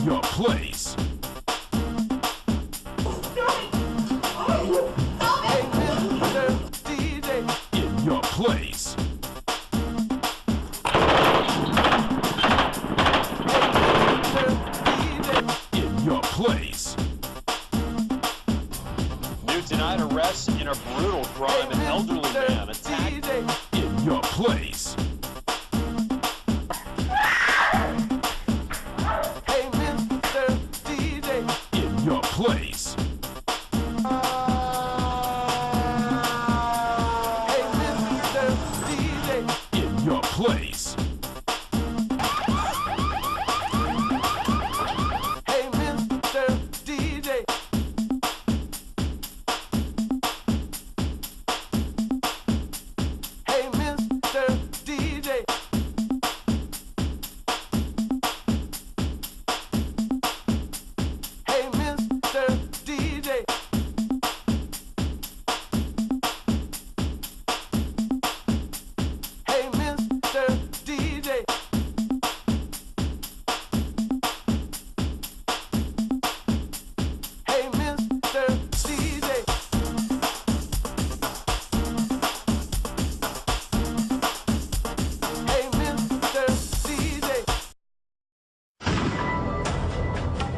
your place. In your place. In your place. New tonight arrests in a brutal crime. An elderly man attacked. In your place. In your place. In your place.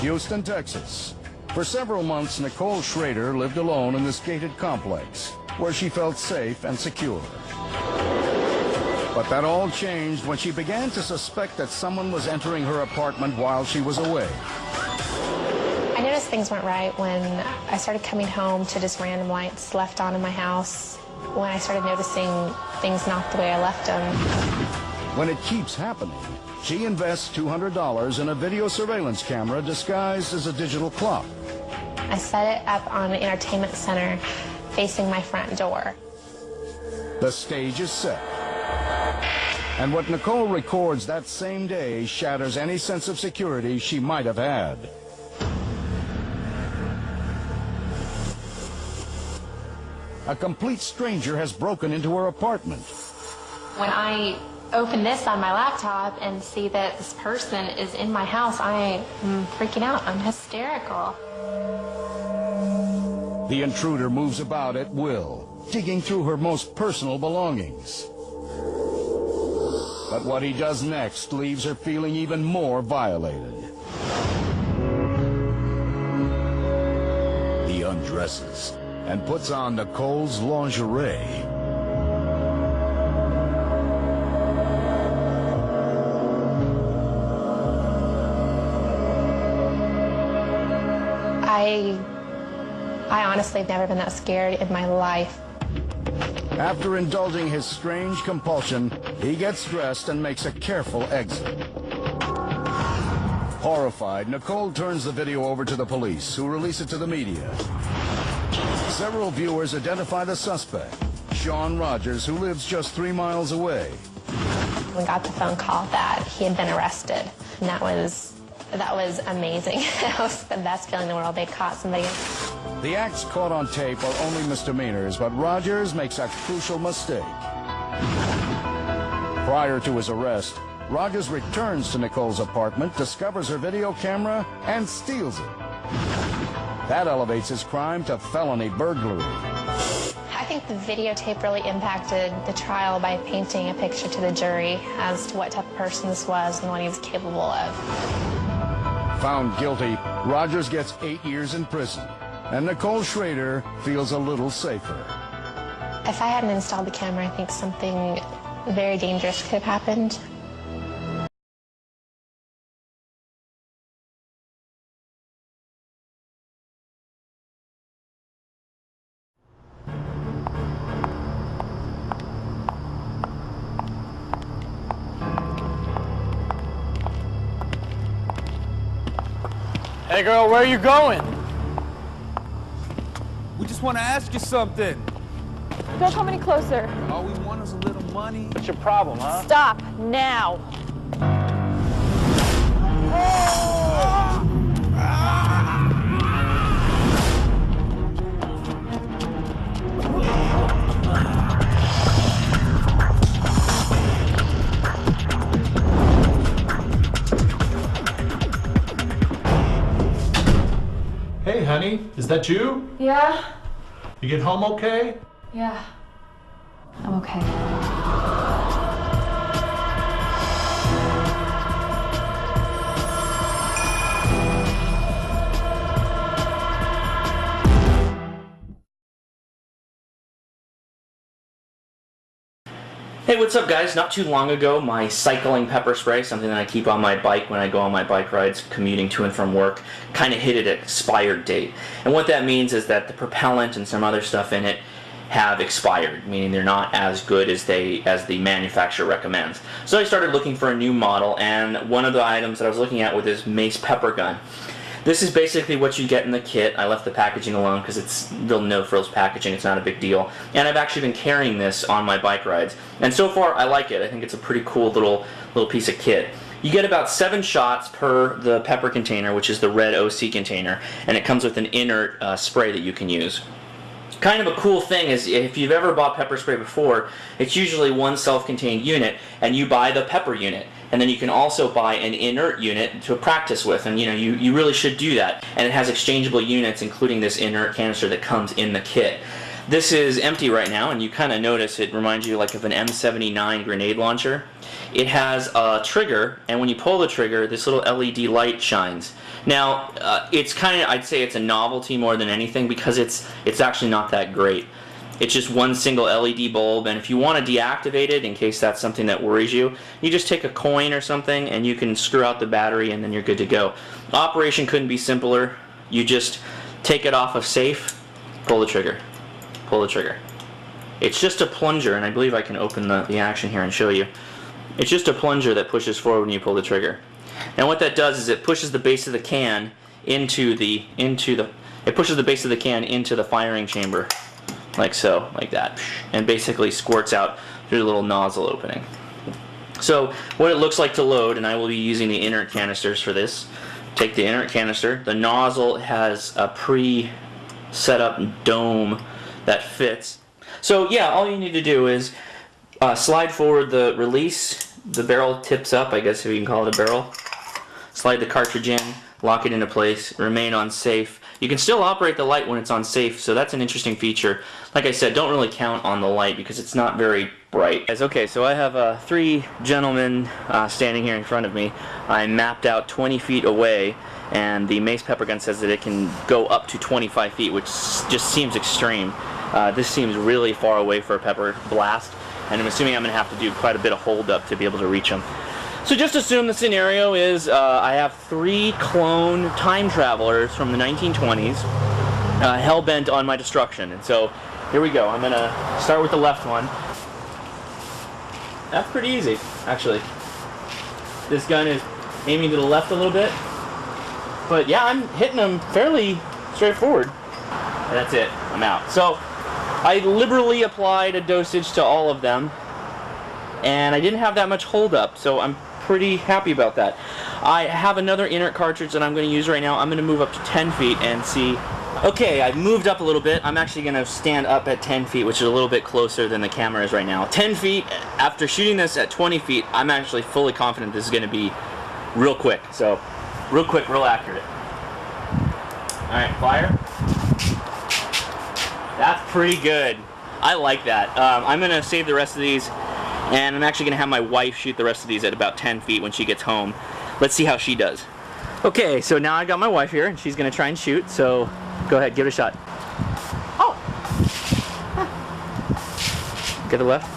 Houston, Texas. For several months, Nicole Schrader lived alone in this gated complex, where she felt safe and secure. But that all changed when she began to suspect that someone was entering her apartment while she was away. I noticed things weren't right when I started coming home to just random lights left on in my house, when I started noticing things not the way I left them. When it keeps happening, she invests $200 in a video surveillance camera disguised as a digital clock. I set it up on an entertainment center facing my front door. The stage is set. And what Nicole records that same day shatters any sense of security she might have had. A complete stranger has broken into her apartment. When I open this on my laptop and see that this person is in my house, I am freaking out. I'm hysterical. The intruder moves about at will, digging through her most personal belongings. But what he does next leaves her feeling even more violated. He undresses and puts on Nicole's lingerie. I honestly have never been that scared in my life. After indulging his strange compulsion, he gets dressed and makes a careful exit. Horrified, Nicole turns the video over to the police, who release it to the media. Several viewers identify the suspect, Sean Rogers, who lives just 3 miles away. We got the phone call that he had been arrested, and that was amazing. That was the best feeling in the world. They'd caught somebody. The acts caught on tape are only misdemeanors, but Rogers makes a crucial mistake. Prior to his arrest, Rogers returns to Nicole's apartment, discovers her video camera, and steals it. That elevates his crime to felony burglary. I think the videotape really impacted the trial by painting a picture to the jury as to what type of person this was and what he was capable of. Found guilty, Rogers gets 8 years in prison, and Nicole Schrader feels a little safer. If I hadn't installed the camera, I think something very dangerous could have happened. Hey girl, where are you going? We just want to ask you something. Don't come any closer. All we want is a little money. What's your problem, huh? Stop now. Hey, honey, is that you? Yeah? You get home okay? Yeah. I'm okay. Hey, what's up guys? Not too long ago, my cycling pepper spray, something that I keep on my bike when I go on my bike rides commuting to and from work, kind of hit an expired date. And what that means is that the propellant and some other stuff in it have expired, meaning they're not as good as the manufacturer recommends. So I started looking for a new model, and one of the items that I was looking at was this Mace pepper gun. This is basically what you get in the kit. I left the packaging alone because it's real no-frills packaging. It's not a big deal. And I've actually been carrying this on my bike rides. And so far, I like it. I think it's a pretty cool little piece of kit. You get about 7 shots per the pepper container, which is the red OC container. And it comes with an inert spray that you can use. Kind of a cool thing is, if you've ever bought pepper spray before, it's usually one self-contained unit, and you buy the pepper unit. And then you can also buy an inert unit to practice with, and you really should do that. And it has exchangeable units, including this inert canister that comes in the kit. This is empty right now, and you kind of notice it reminds you like of an M79 grenade launcher. It has a trigger, and when you pull the trigger, this little LED light shines. Now, it's kind of, I'd say it's a novelty more than anything, because it's actually not that great. It's just one single LED bulb, and if you want to deactivate it, in case that's something that worries you, you just take a coin or something and you can screw out the battery and then you're good to go. Operation couldn't be simpler. You just take it off of safe, pull the trigger, pull the trigger. It's just a plunger, and I believe I can open the action here and show you. It's just a plunger that pushes forward when you pull the trigger. And what that does is it pushes the base of the can into the firing chamber. Like so, like that, and basically squirts out through the little nozzle opening. So what it looks like to load, and I will be using the inert canisters for this. Take the inert canister. The nozzle has a pre-set up dome that fits. So yeah, all you need to do is slide forward the release. The barrel tips up, I guess if you can call it a barrel. Slide the cartridge in, lock it into place, remain on safe. You can still operate the light when it's on safe, so that's an interesting feature. Like I said, don't really count on the light because it's not very bright. Okay, so I have 3 gentlemen standing here in front of me. I mapped out 20 feet away, and the Mace pepper gun says that it can go up to 25 feet, which just seems extreme. This seems really far away for a pepper blast, and I'm assuming I'm going to have to do quite a bit of hold up to be able to reach them. So just assume the scenario is I have 3 clone time travelers from the 1920s hell-bent on my destruction. And so here we go. I'm going to start with the left one. That's pretty easy, actually. This gun is aiming to the left a little bit. But yeah, I'm hitting them fairly straightforward. And that's it. I'm out. So I liberally applied a dosage to all of them. And I didn't have that much hold up, so I'm pretty happy about that. I have another inert cartridge that I'm going to use right now. I'm going to move up to 10 feet and see. Okay, I've moved up a little bit. I'm actually going to stand up at 10 feet, which is a little bit closer than the camera is right now. 10 feet, after shooting this at 20 feet, I'm actually fully confident this is going to be real quick. So, real quick, real accurate. Alright, fire. That's pretty good. I like that. I'm going to save the rest of these. And I'm actually going to have my wife shoot the rest of these at about 10 feet when she gets home. Let's see how she does. Okay, so now I got my wife here, and she's going to try and shoot, so go ahead, give it a shot. Oh! Get the left.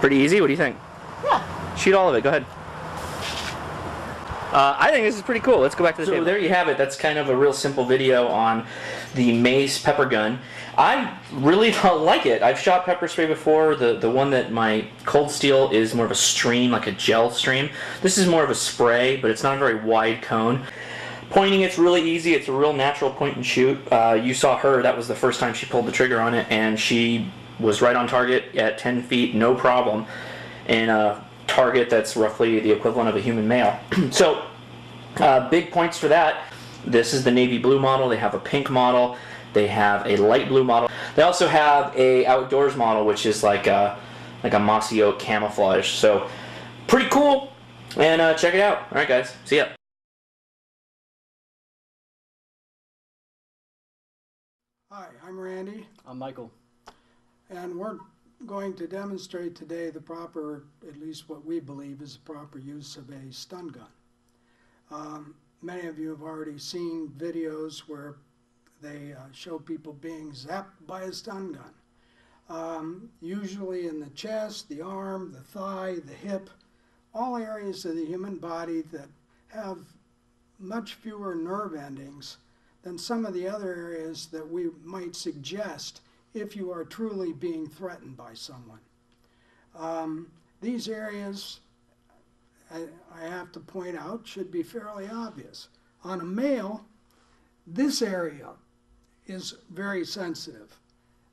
Pretty easy, what do you think? Yeah. Shoot all of it, go ahead. I think this is pretty cool. Let's go back to the table. There you have it. That's kind of a real simple video on the Mace pepper gun. I really like it. I've shot pepper spray before. The one that my Cold Steel is more of a stream, like a gel stream. This is more of a spray, but it's not a very wide cone. Pointing it's really easy. It's a real natural point and shoot. You saw her. That was the first time she pulled the trigger on it, and she was right on target at 10 feet, no problem. And target that's roughly the equivalent of a human male. So big points for that. This is the navy blue model. They have a pink model. They have a light blue model. They also have a outdoors model, which is like a mossy oak camouflage. So pretty cool. And check it out. All right, guys. See ya. Hi, I'm Randy, I'm Michael. and we're going to demonstrate today the proper, at least what we believe is the proper use of a stun gun. Many of you have already seen videos where they show people being zapped by a stun gun. Usually in the chest, the arm, the thigh, the hip, all areas of the human body that have much fewer nerve endings than some of the other areas that we might suggest if you are truly being threatened by someone. These areas, I have to point out, should be fairly obvious. On a male, this area is very sensitive.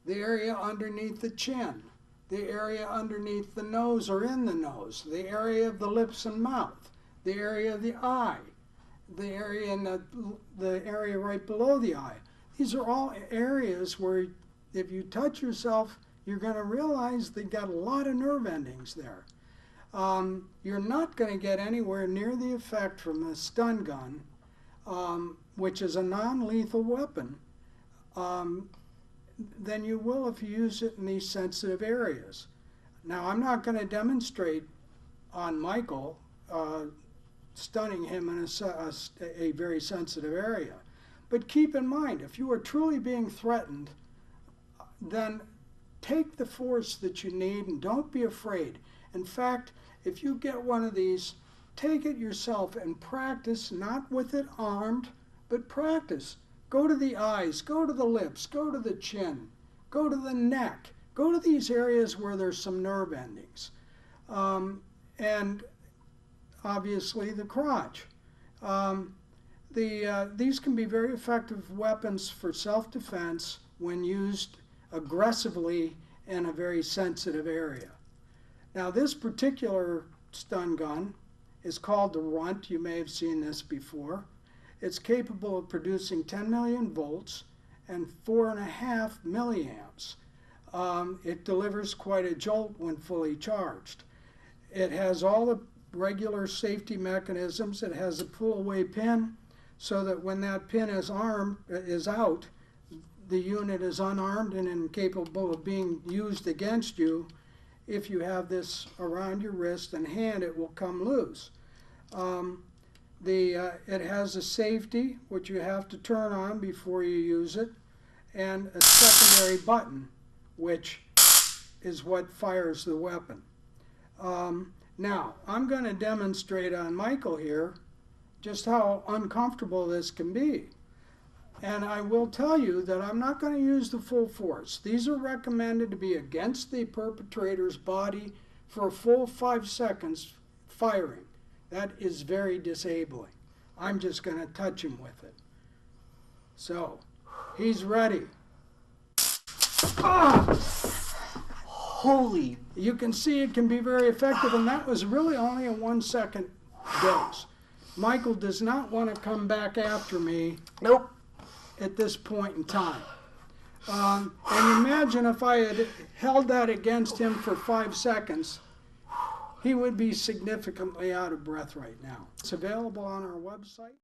The area underneath the chin, the area underneath the nose or in the nose, the area of the lips and mouth, the area of the eye, the area in the area right below the eye. These are all areas where if you touch yourself, you're going to realize they've got a lot of nerve endings there. You're not going to get anywhere near the effect from a stun gun, which is a non-lethal weapon, than you will if you use it in these sensitive areas. Now, I'm not going to demonstrate on Michael stunning him in a very sensitive area. But keep in mind, if you are truly being threatened, then take the force that you need and don't be afraid. In fact, if you get one of these, take it yourself and practice, not with it armed, but practice. Go to the eyes, go to the lips, go to the chin, go to the neck, go to these areas where there's some nerve endings. And obviously the crotch. These can be very effective weapons for self-defense when used aggressively in a very sensitive area. Now, this particular stun gun is called the Runt. You may have seen this before. It's capable of producing 10 million volts and 4.5 milliamps. It delivers quite a jolt when fully charged. It has all the regular safety mechanisms. It has a pull-away pin so that when that pin is out, the unit is unarmed and incapable of being used against you. If you have this around your wrist and hand, it will come loose. It has a safety, which you have to turn on before you use it, and a secondary button, which is what fires the weapon. Now, I'm going to demonstrate on Michael here just how uncomfortable this can be. And I will tell you that I'm not going to use the full force. These are recommended to be against the perpetrator's body for a full 5 seconds firing. That is very disabling. I'm just going to touch him with it. So, he's ready. Ah! Holy! You can see it can be very effective, and that was really only a 1 second dose. Michael does not want to come back after me. Nope. At this point in time. And imagine if I had held that against him for 5 seconds, he would be significantly out of breath right now. It's available on our website.